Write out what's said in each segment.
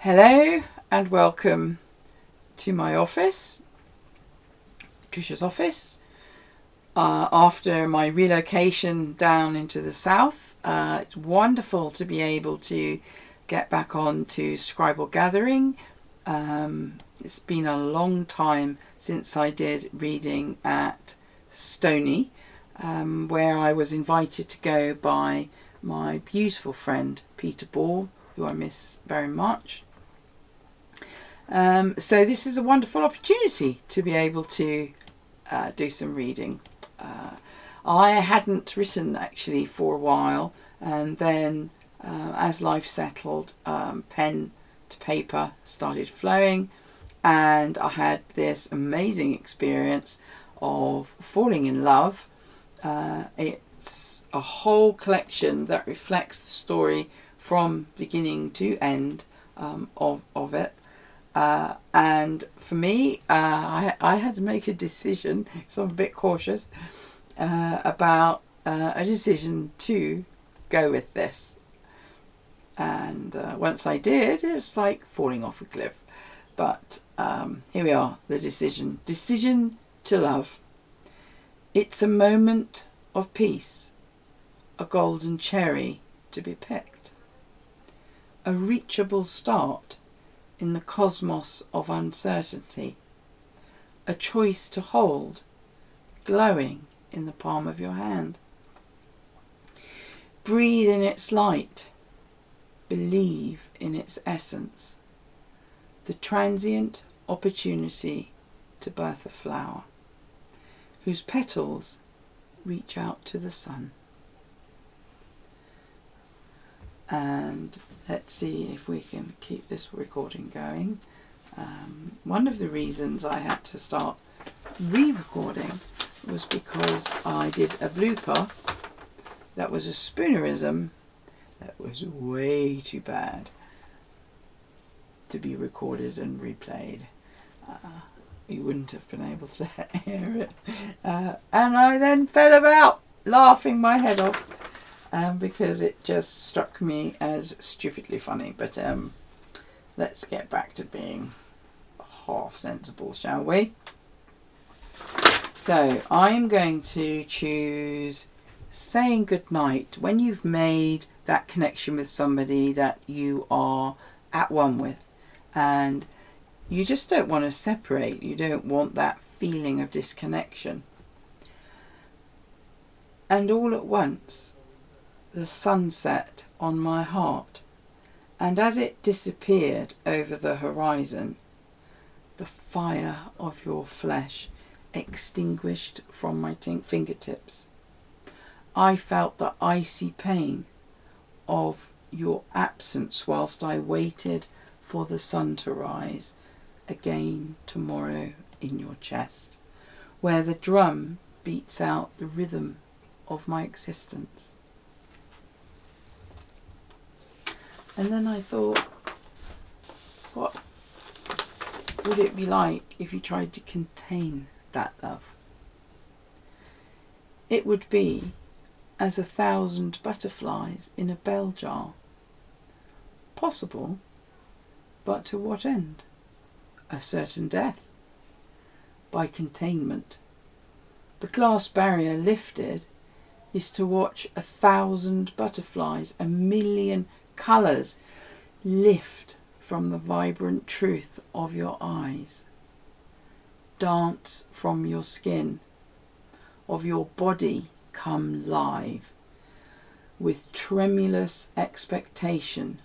Hello and welcome to my office, Trisha's office. After my relocation down into the south, it's wonderful to be able to get back on to Scribal Gathering. It's been a long time since I did reading at Stony, where I was invited to go by my beautiful friend Peter Ball, who I miss very much. So this is a wonderful opportunity to be able to do some reading. I hadn't written actually for a while, and then as life settled, pen to paper started flowing, and I had this amazing experience of falling in love. It's a whole collection that reflects the story from beginning to end of it. And for me, I had to make a decision, so I'm a bit cautious about a decision to go with this. And once I did, it was like falling off a cliff. But here we are, the decision. Decision to love. It's a moment of peace, a golden cherry to be picked, a reachable start in the cosmos of uncertainty, a choice to hold, glowing in the palm of your hand. Breathe in its light, believe in its essence, the transient opportunity to birth a flower, whose petals reach out to the sun. And let's see if we can keep this recording going. One of the reasons I had to start re-recording was because I did a blooper that was a spoonerism that was way too bad to be recorded and replayed. You wouldn't have been able to hear it. And I then fell about laughing my head off. Because it just struck me as stupidly funny. But let's get back to being half sensible, shall we? So I'm going to choose saying goodnight when you've made that connection with somebody that you are at one with, and you just don't want to separate. You don't want that feeling of disconnection. And all at once, the sunset on my heart, and as it disappeared over the horizon, the fire of your flesh extinguished from my fingertips. I felt the icy pain of your absence whilst I waited for the sun to rise again tomorrow in your chest, where the drum beats out the rhythm of my existence. And then I thought, what would it be like if you tried to contain that love? It would be as 1,000 butterflies in a bell jar. Possible, but to what end? A certain death. By containment. The glass barrier lifted is to watch 1,000 butterflies, 1,000,000 colours lift from the vibrant truth of your eyes, dance from your skin, of your body come live, with tremulous expectation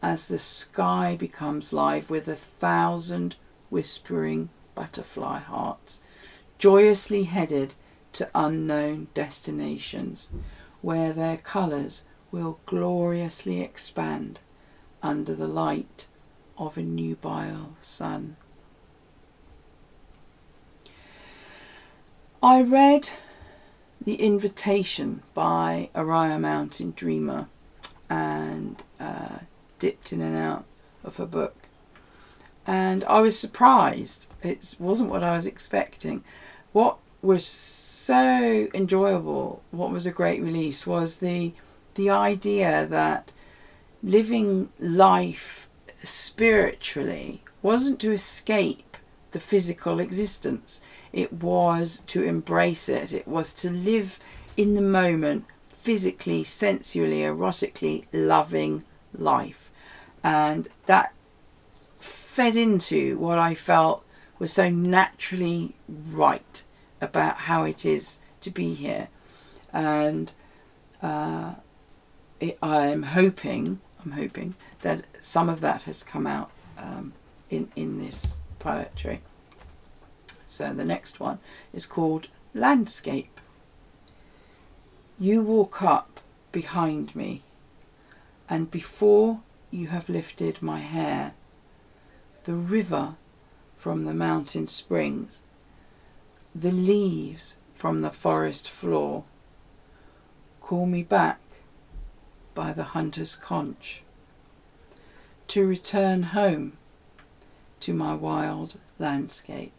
as the sky becomes live with 1,000 whispering butterfly hearts, joyously headed to unknown destinations, where their colours will gloriously expand under the light of a nubile sun. I read The Invitation by Araya Mountain Dreamer and dipped in and out of her book. And I was surprised. It wasn't what I was expecting. What was so enjoyable, what was a great release, was the idea that living life spiritually wasn't to escape the physical existence. It was to embrace it. It was to live in the moment, physically, sensually, erotically loving life. And that fed into what I felt was so naturally right about how it is to be here. And I'm hoping that some of that has come out in this poetry. So the next one is called Landscape. You walk up behind me, and before you have lifted my hair, the river from the mountain springs, the leaves from the forest floor call me back by the hunter's conch, to return home to my wild landscape,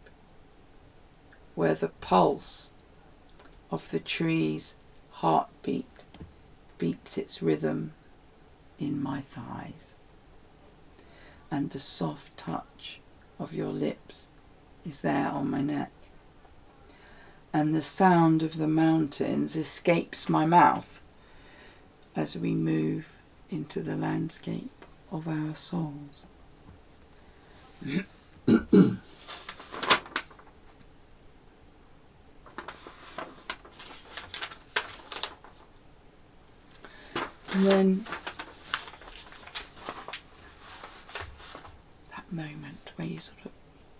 where the pulse of the tree's heartbeat beats its rhythm in my thighs, and the soft touch of your lips is there on my neck, and the sound of the mountains escapes my mouth as we move into the landscape of our souls. And then that moment where you sort of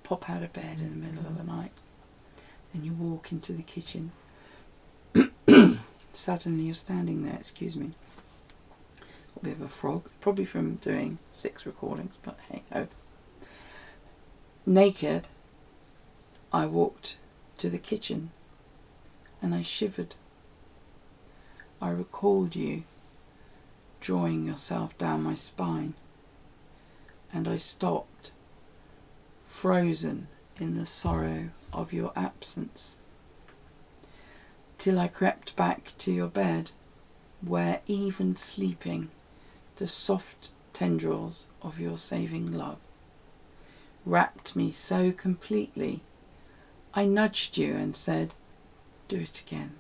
pop out of bed in the middle of the night and you walk into the kitchen. Suddenly you're standing there, excuse me, a bit of a frog, probably from doing 6 recordings, but hey ho. Naked, I walked to the kitchen and I shivered. I recalled you drawing yourself down my spine, and I stopped, frozen in the sorrow of your absence, till I crept back to your bed, where even sleeping, the soft tendrils of your saving love wrapped me so completely, I nudged you and said, do it again.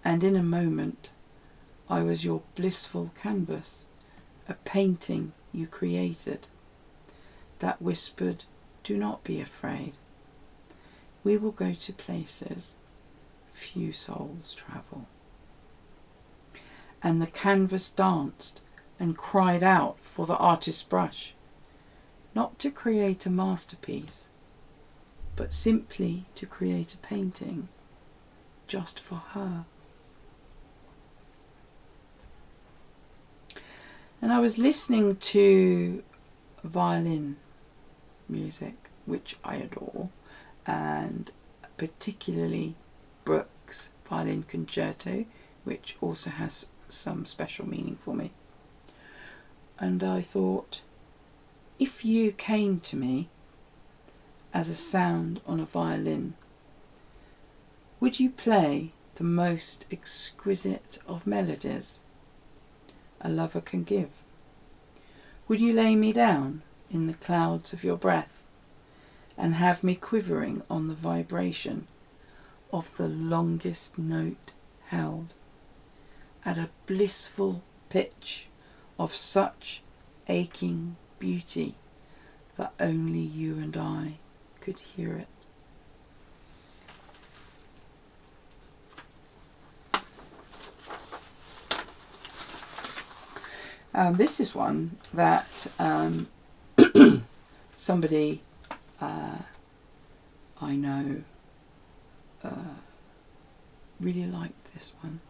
And in a moment, I was your blissful canvas, a painting you created, that whispered, do not be afraid. We will go to places few souls travel. And the canvas danced and cried out for the artist's brush, not to create a masterpiece, but simply to create a painting just for her. And I was listening to violin music, which I adore, and particularly Brooks' Violin Concerto, which also has some special meaning for me. And I thought, if you came to me as a sound on a violin, would you play the most exquisite of melodies a lover can give? Would you lay me down in the clouds of your breath and have me quivering on the vibration of the longest note held at a blissful pitch of such aching beauty that only you and I could hear it? This is one that somebody I know really liked this one.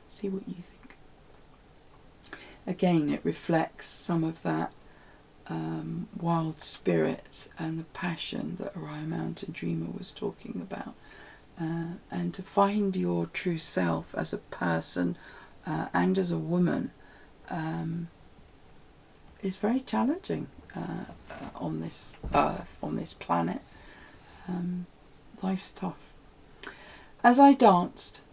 See what you think. Again, it reflects some of that wild spirit and the passion that Orion Mountain Dreamer was talking about. And to find your true self as a person and as a woman is very challenging on this earth, on this planet. Life's tough. As I danced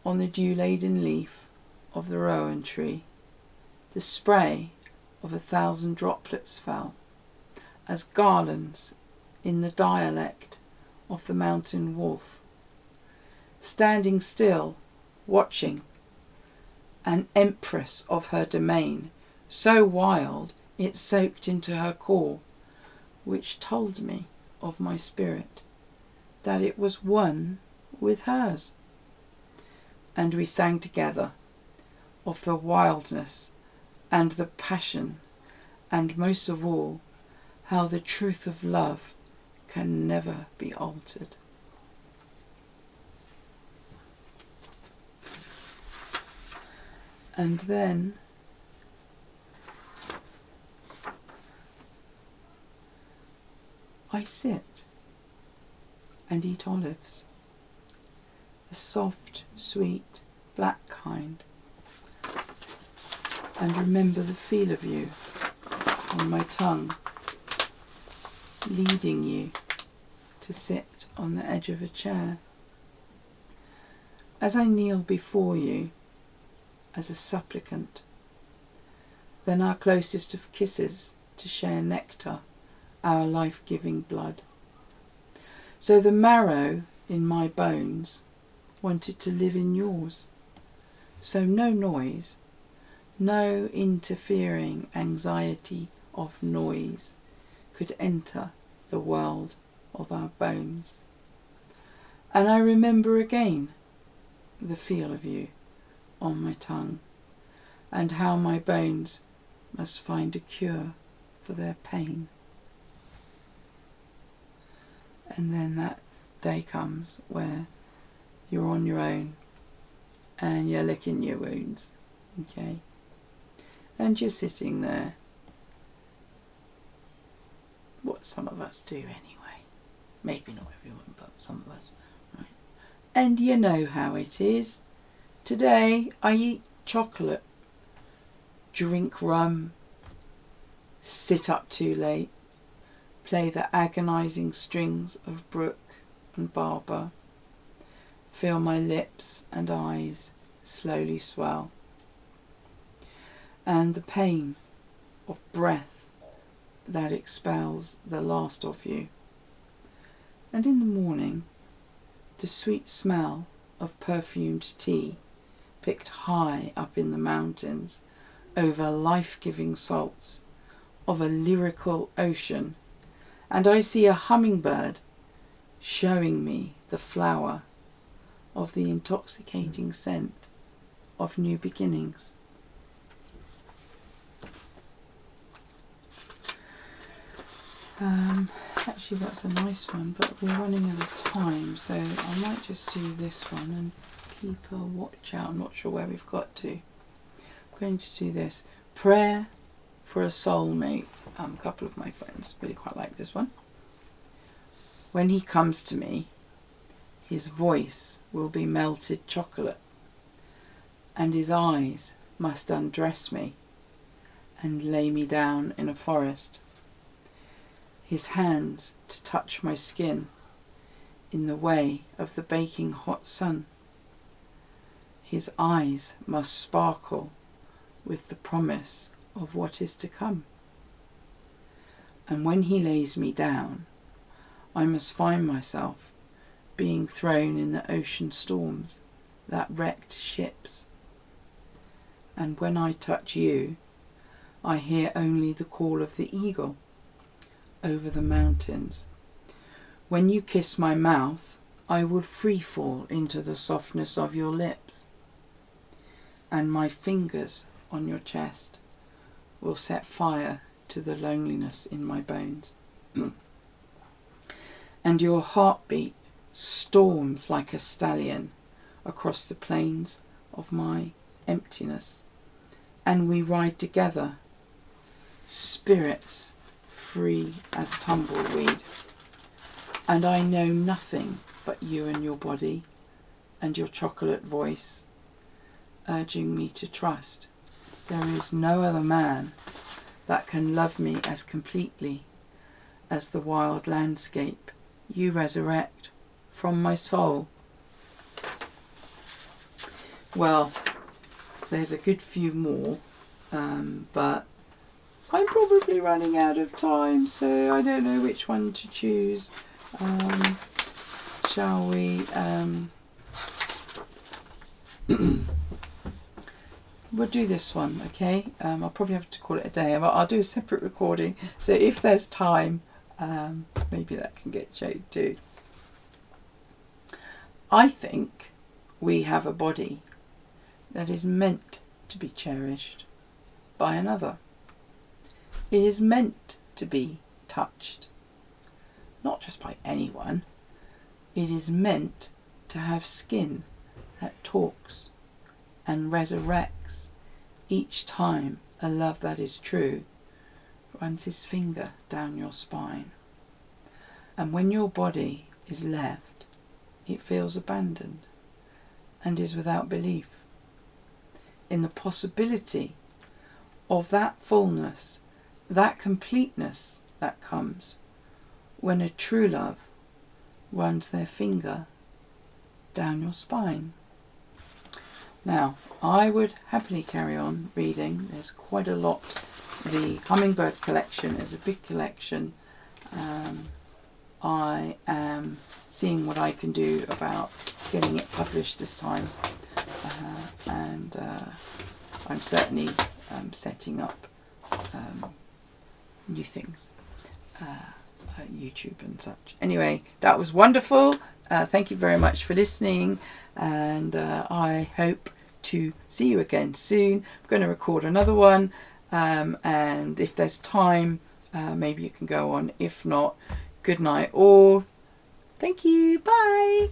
on the dew-laden leaf of the rowan tree, the spray of 1,000 droplets fell, as garlands in the dialect of the mountain wolf, standing still, watching, an empress of her domain, so wild it soaked into her core, which told me of my spirit, that it was one with hers. And we sang together of the wildness and the passion, and most of all, how the truth of love can never be altered. And then I sit and eat olives, the soft, sweet, black kind, and remember the feel of you on my tongue, leading you to sit on the edge of a chair. As I kneel before you as a supplicant, then our closest of kisses to share nectar, our life-giving blood. So the marrow in my bones wanted to live in yours. So no noise, no interfering anxiety of noise could enter the world of our bones. And I remember again the feel of you on my tongue, and how my bones must find a cure for their pain. And then that day comes where you're on your own and you're licking your wounds, okay? And you're sitting there, what some of us do anyway. Maybe not everyone, but some of us, right? And you know how it is. Today I eat chocolate, drink rum, sit up too late, play the agonising strings of Brooke and Barbara, feel my lips and eyes slowly swell, and the pain of breath that expels the last of you. And in the morning, the sweet smell of perfumed tea picked high up in the mountains over life-giving salts of a lyrical ocean, and I see a hummingbird showing me the flower of the intoxicating scent of new beginnings. Actually that's a nice one, but we're running out of time, so I might just do this one and keep a watch out. I'm not sure where we've got to. I'm going to do this. Prayer for a Soulmate. A couple of my friends really quite like this one. When he comes to me, his voice will be melted chocolate, and his eyes must undress me and lay me down in a forest. His hands to touch my skin in the way of the baking hot sun. His eyes must sparkle with the promise of what is to come. And when he lays me down, I must find myself being thrown in the ocean storms that wrecked ships. And when I touch you, I hear only the call of the eagle over the mountains. When you kiss my mouth, I would free fall into the softness of your lips, and my fingers on your chest will set fire to the loneliness in my bones. And your heartbeat storms like a stallion across the plains of my emptiness, and we ride together, spirits free as tumbleweed, and I know nothing but you and your body and your chocolate voice urging me to trust there is no other man that can love me as completely as the wild landscape you resurrect from my soul. Well, there's a good few more, but I'm probably running out of time, so I don't know which one to choose. Shall we? We'll do this one, okay? I'll probably have to call it a day. I'll do a separate recording, so if there's time, maybe that can get showed too. I think we have a body that is meant to be cherished by another. It is meant to be touched, not just by anyone. It is meant to have skin that talks and resurrects each time a love that is true runs his finger down your spine. And when your body is left, it feels abandoned and is without belief in the possibility of that fullness, that completeness that comes when a true love runs their finger down your spine. Now, I would happily carry on reading. There's quite a lot. The Hummingbird Collection is a big collection. I am seeing what I can do about getting it published this time. And I'm certainly setting up new things, YouTube and such. Anyway, that was wonderful. Thank you very much for listening, and I hope to see you again soon. I'm going to record another one, and if there's time, maybe you can go on. If not, good night all. Thank you. Bye.